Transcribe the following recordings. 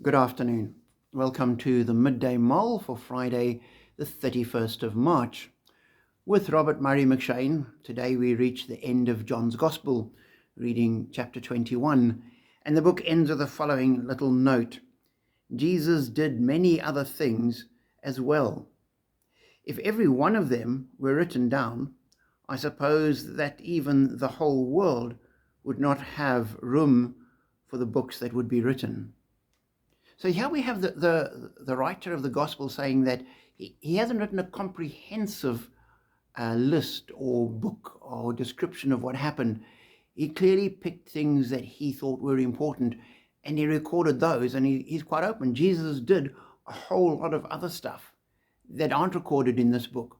Good afternoon. Welcome to the Midday Mull for Friday, the 31st of March. With Robert Murray McShane, today we reach the end of John's Gospel, reading chapter 21, and the book ends with the following little note. Jesus did many other things as well. If every one of them were written down, I suppose that even the whole world would not have room for the books that would be written. So here we have the writer of the gospel saying that he hasn't written a comprehensive list or book or description of what happened. He clearly picked things that he thought were important and he recorded those, and he's quite open. Jesus did a whole lot of other stuff that aren't recorded in this book,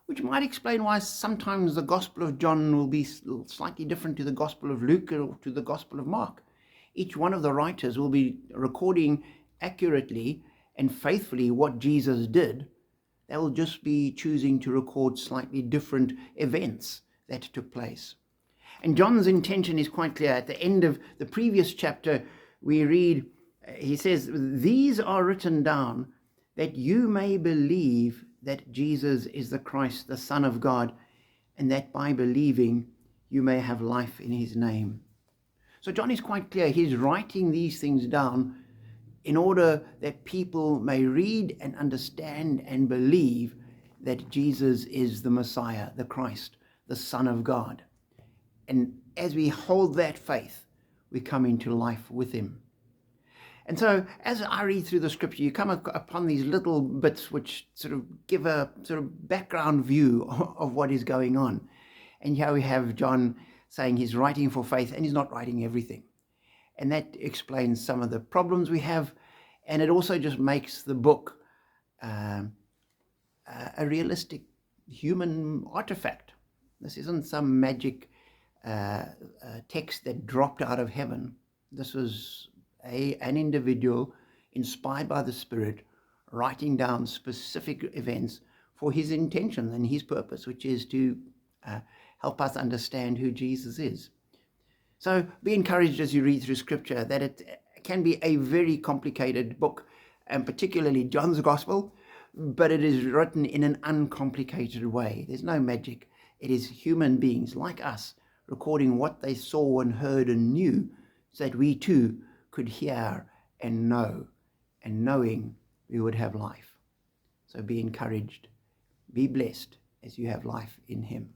which might explain why sometimes the Gospel of John will be slightly different to the Gospel of Luke or to the Gospel of Mark. Each one of the writers will be recording accurately and faithfully what Jesus did. They will just be choosing to record slightly different events that took place. And John's intention is quite clear. At the end of the previous chapter, we read, he says, "These are written down that you may believe that Jesus is the Christ, the Son of God, and that by believing you may have life in his name." So John is quite clear. He's writing these things down in order that people may read and understand and believe that Jesus is the Messiah, the Christ, the Son of God. And as we hold that faith, we come into life with him. And so as I read through the scripture, you come upon these little bits which sort of give a sort of background view of what is going on. And here we have John saying he's writing for faith, and he's not writing everything. And that explains some of the problems we have, and it also just makes the book a realistic human artifact. This isn't some magic text that dropped out of heaven. This was an individual inspired by the Spirit writing down specific events for his intention and his purpose, which is to help us understand who Jesus is. So be encouraged as you read through Scripture that it can be a very complicated book, and particularly John's Gospel, but it is written in an uncomplicated way. There's no magic. It is human beings like us recording what they saw and heard and knew, so that we too could hear and know, and knowing we would have life. So be encouraged, be blessed as you have life in him.